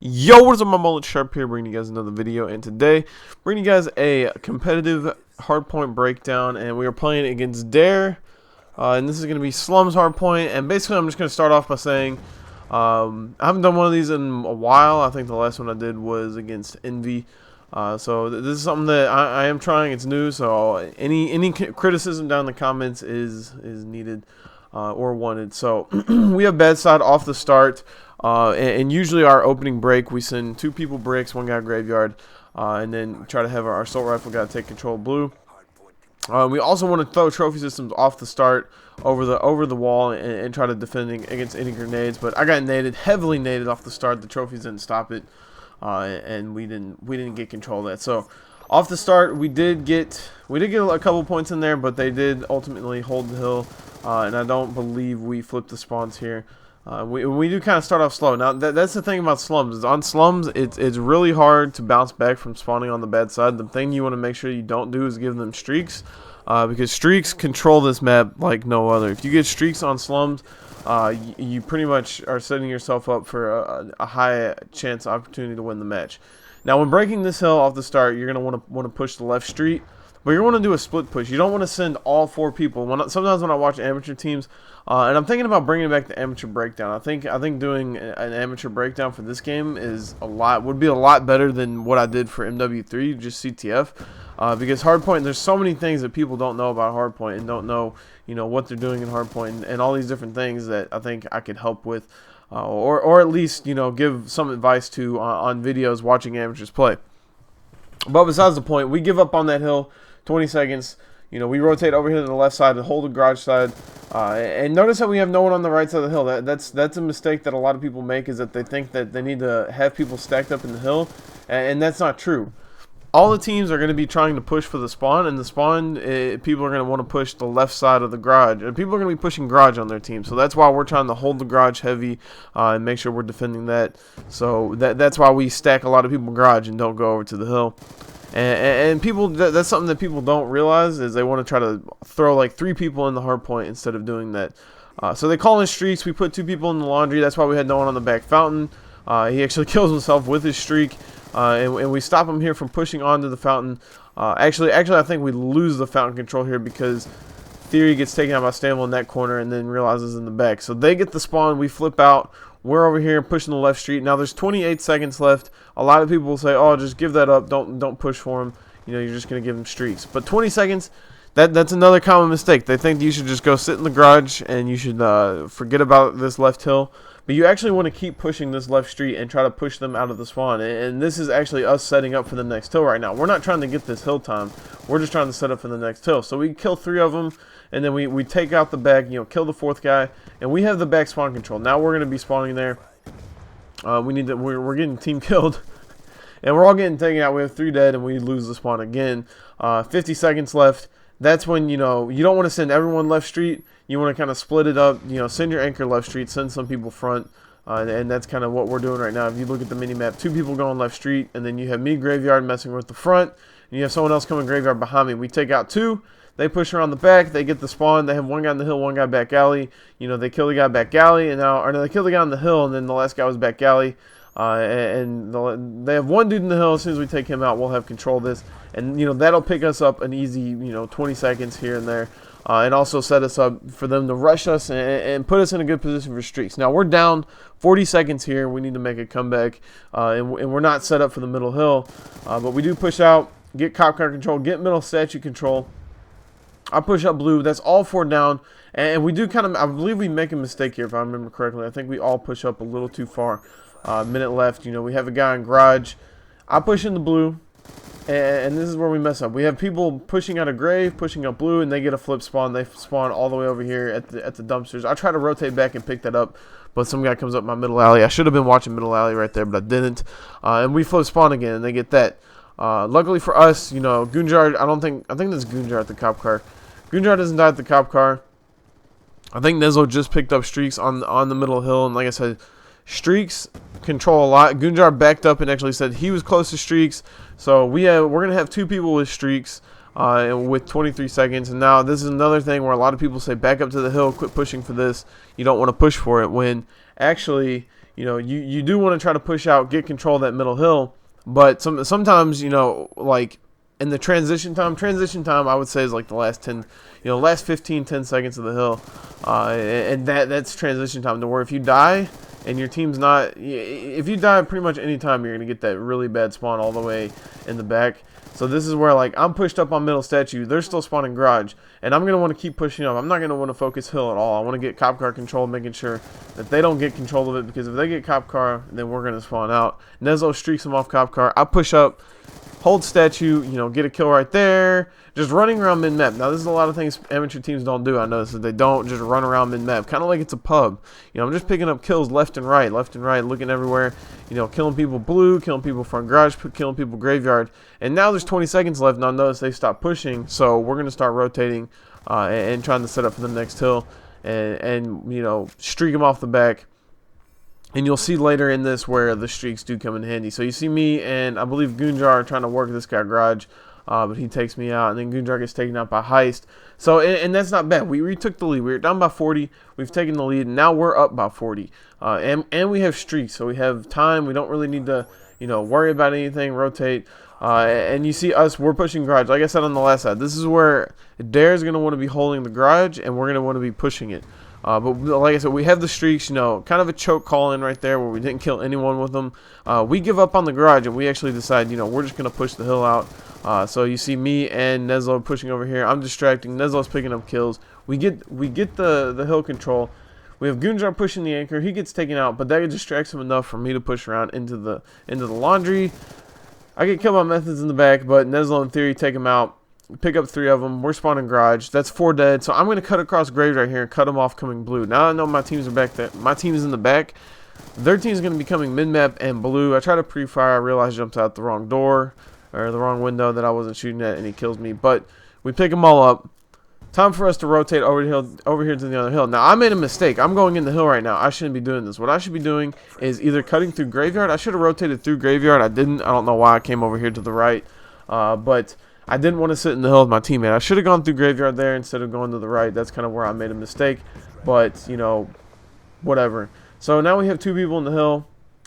Yo, what is up, my mullet sharp here, bringing you guys another video, and today bringing you guys a competitive hardpoint breakdown, and we are playing against Dare, and this is going to be Slums hardpoint. And basically I'm just going to start off by saying I haven't done one of these in a while. I think the last one I did was against Envy, so this is something that I am trying. It's new, so any criticism down in the comments is needed or wanted. So we have bad side off the start. And usually our opening break, we send 2 people bricks, 1 guy graveyard, and then try to have our assault rifle guy take control of blue. We also want to throw trophy systems off the start over the wall and try to defend against any grenades. But I got naded, heavily naded off the start. The trophies didn't stop it, and we didn't get control of that. So off the start, we did get a couple points in there, but they did ultimately hold the hill, and I don't believe we flipped the spawns here. We do kind of start off slow. Now that's the thing about slums. Is on slums, it's really hard to bounce back from spawning on the bad side. The thing you want to make sure you don't do is give them streaks, because streaks control this map like no other. If you get streaks on slums, you pretty much are setting yourself up for a high chance opportunity to win the match. Now, when breaking this hill off the start, you're gonna want to push the left street. But you want to do a split push. You don't want to send all 4 people. Sometimes when I watch amateur teams, and I'm thinking about bringing back the amateur breakdown. I think doing an amateur breakdown for this game would be a lot better than what I did for MW3, just CTF. Because Hardpoint, there's so many things that people don't know about Hardpoint and don't know, what they're doing in Hardpoint and all these different things that I think I could help with, or at least give some advice to on videos watching amateurs play. But besides the point, we give up on that hill. 20 seconds. We rotate over here to the left side and hold the garage side. And notice how we have no one on the right side of the hill. That's a mistake that a lot of people make, is that they think that they need to have people stacked up in the hill, and that's not true. All the teams are going to be trying to push for the spawn, and the spawn, people are going to want to push the left side of the garage, and people are going to be pushing garage on their team. So that's why we're trying to hold the garage heavy and make sure we're defending that. So that's why we stack a lot of people garage and don't go over to the hill. And people, that's something that people don't realize, is they want to try to throw like 3 people in the hard point instead of doing that. So they call in streaks. We put 2 people in the laundry. That's why we had no one on the back fountain. He actually kills himself with his streak, and we stop him here from pushing onto the fountain. Actually, I think we lose the fountain control here because Theory gets taken out by Stanville in that corner and then realizes in the back. So they get the spawn. We flip out. We're over here pushing the left street. Now there's 28 seconds left. A lot of people will say, "Oh, just give that up. Don't push for him. You're just gonna give him streaks." But 20 seconds, that's another common mistake. They think you should just go sit in the garage and you should forget about this left hill. But you actually want to keep pushing this left street and try to push them out of the spawn. And this is actually us setting up for the next hill right now. We're not trying to get this hill time. We're just trying to set up for the next hill. So we kill 3 of them, and then we take out the back, kill the 4th guy, and we have the back spawn control. Now we're going to be spawning there. We're getting team killed, and we're all getting taken out. We have 3 dead, and we lose the spawn again. 50 seconds left. That's when, you don't want to send everyone left street. You want to kind of split it up. Send your anchor left street, send some people front, and that's kind of what we're doing right now. If you look at the mini map, 2 people going left street, and then you have me graveyard messing with the front, and you have someone else coming graveyard behind me. We take out 2. They push around the back. They get the spawn. They have 1 guy in the hill, 1 guy back alley. They kill the guy back alley, and they kill the guy on the hill, and then the last guy was back alley. They have 1 dude in the hill. As soon as we take him out, we'll have control of this, and that'll pick us up an easy 20 seconds here and there, and also set us up for them to rush us and put us in a good position for streaks. Now we're down 40 seconds here. We need to make a comeback, and we're not set up for the middle hill, but we do push out, get cop car control, get middle statue control. I push up blue. That's all 4 down. And we do I believe we make a mistake here, if I remember correctly. I think we all push up a little too far. Minute left. We have a guy in garage. I push in the blue. And this is where we mess up. We have people pushing out a grave, pushing up blue, and they get a flip spawn. They spawn all the way over here at the dumpsters. I try to rotate back and pick that up, but some guy comes up my middle alley. I should have been watching middle alley right there, but I didn't. And we flip spawn again, and they get that. Luckily for us, Goonjar, I think that's Goonjar at the cop car. Goonjar doesn't die at the cop car. I think Nezzo just picked up streaks on the middle hill, and like I said, streaks control a lot. Gunjar backed up and actually said he was close to streaks. So we're gonna have 2 people with streaks with 23 seconds. And now this is another thing where a lot of people say back up to the hill, quit pushing for this. You don't want to push for it, when actually, you know, you do want to try to push out, get control of that middle hill. But sometimes, you know, like in the transition time I would say is like the last 10 seconds of the hill, and that's transition time, to where if you die and your team's not, if you die pretty much any time, you're gonna get that really bad spawn all the way in the back. So this is where, like, I'm pushed up on middle statue, they're still spawning garage, and I'm gonna want to keep pushing up. I'm not gonna want to focus hill at all. I want to get cop car control, making sure that they don't get control of it, because if they get cop car, then we're gonna spawn out. Nezlo streaks him off cop car. I push up, hold statue, you know, get a kill right there, just running around mid-map. Now, this is a lot of things amateur teams don't do. I noticed that they don't just run around mid-map, kind of like it's a pub. You know, I'm just picking up kills left and right, looking everywhere, you know, killing people blue, killing people front garage, killing people graveyard. And now there's 20 seconds left, and I notice they stopped pushing, so we're going to start rotating and trying to set up for the next hill and, you know, streak them off the back. And you'll see later in this where the streaks do come in handy. So you see me and I believe Gunjar trying to work this guy garage, but he takes me out, and then Gunjar gets taken out by Heist. So, and that's not bad. We took the lead. We were down by 40. We've taken the lead, and now we're up by 40. And we have streaks, so we have time. We don't really need to, you know, worry about anything, rotate. And you see us, we're pushing garage. Like I said on the last side, this is where Dare's going to want to be holding the garage, and we're going to want to be pushing it. But like I said, we have the streaks, you know, kind of a choke call in right there where we didn't kill anyone with them. We give up on the garage, and we actually decide, you know, we're just going to push the hill out. So you see me and Nezlo pushing over here. I'm distracting. Nezlo's picking up kills. We get the hill control. We have Gunjar pushing the anchor. He gets taken out, but that distracts him enough for me to push around into the laundry. I get killed by Methods in the back, but Nezlo in theory take him out. Pick up 3 of them. We're spawning garage. That's 4 dead. So I'm going to cut across grave right here and cut them off coming blue. Now I know my teams are back there. My team is in the back. Their team is going to be coming mid-map and blue. I try to pre-fire. I realize jumps out the wrong door or the wrong window that I wasn't shooting at, and he kills me. But we pick them all up. Time for us to rotate over here to the other hill. Now, I made a mistake. I'm going in the hill right now. I shouldn't be doing this. What I should be doing is either cutting through graveyard. I should have rotated through graveyard. I didn't. I don't know why I came over here to the right. But I didn't want to sit in the hill with my teammate. I should have gone through graveyard there instead of going to the right. That's kind of where I made a mistake. But, you know, whatever. So now we have 2 people in the hill.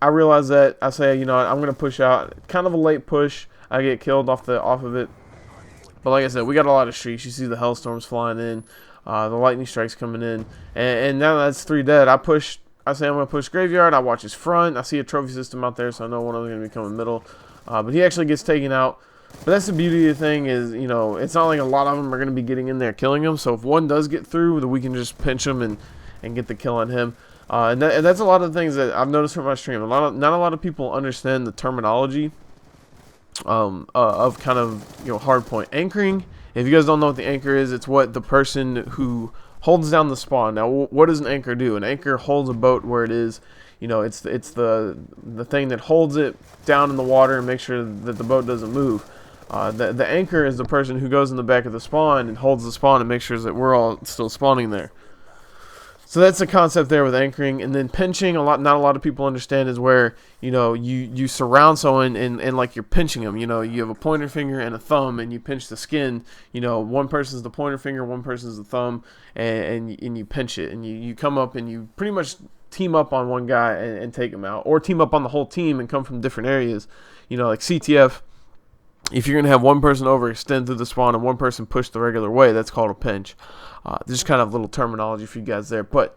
I realize that. I say, you know, I'm going to push out. Kind of a late push. I get killed off of it. But like I said, we got a lot of streaks. You see the hellstorms flying in, the lightning strikes coming in, and now that's 3 dead. I say I'm gonna push graveyard. I watch his front. I see a trophy system out there, so I know one of them is gonna be coming middle. But he actually gets taken out. But that's the beauty of the thing is, you know, it's not like a lot of them are gonna be getting in there killing him. So if one does get through, then we can just pinch him and get the kill on him. And that's a lot of the things that I've noticed from my stream. Not a lot of people understand the terminology of kind of, you know, hardpoint anchoring. If you guys don't know what the anchor is, it's what the person who holds down the spawn. Now, what does an anchor do? An anchor holds a boat where it is. You know, it's the thing that holds it down in the water and makes sure that the boat doesn't move. The anchor is the person who goes in the back of the spawn and holds the spawn and makes sure that we're all still spawning there. So that's the concept there with anchoring. And then pinching, not a lot of people understand, is where, you know, you surround someone and like you're pinching them. You know, you have a pointer finger and a thumb, and you pinch the skin. You know, one person's the pointer finger, one person's the thumb, and you pinch it. And you come up and you pretty much team up on one guy and take him out. Or team up on the whole team and come from different areas. You know, like CTF, if you're going to have one person overextend through the spawn and one person push the regular way, that's called a pinch. Just kind of little terminology for you guys there. But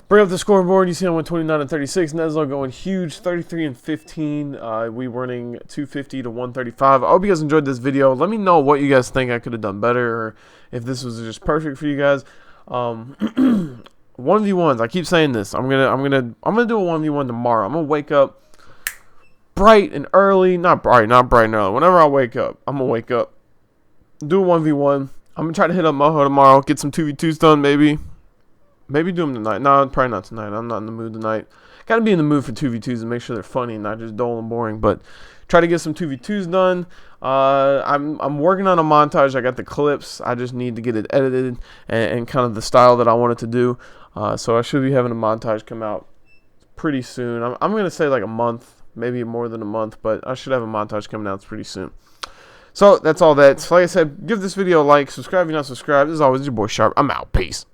bring up the scoreboard. You see I went 29 and 36. Nezlo going huge, 33 and 15. We running 250 to 135. I hope you guys enjoyed this video. Let me know what you guys think I could have done better, or if this was just perfect for you guys. 1v1s. I keep saying this. I'm gonna do a 1v1 tomorrow. I'm gonna wake up bright and early. Not bright and early. Whenever I wake up, I'm gonna wake up, do a 1v1. I'm going to try to hit up Moho tomorrow, get some 2v2s done, maybe. Maybe do them tonight. No, probably not tonight. I'm not in the mood tonight. Got to be in the mood for 2v2s and make sure they're funny and not just dull and boring. But try to get some 2v2s done. I'm working on a montage. I got the clips. I just need to get it edited and kind of the style that I want it to do. So I should be having a montage come out pretty soon. I'm going to say like a month, maybe more than a month, but I should have a montage coming out pretty soon. So that's all that. So like I said, give this video a like, subscribe if you're not subscribed. As always, your boy Sharp. I'm out. Peace.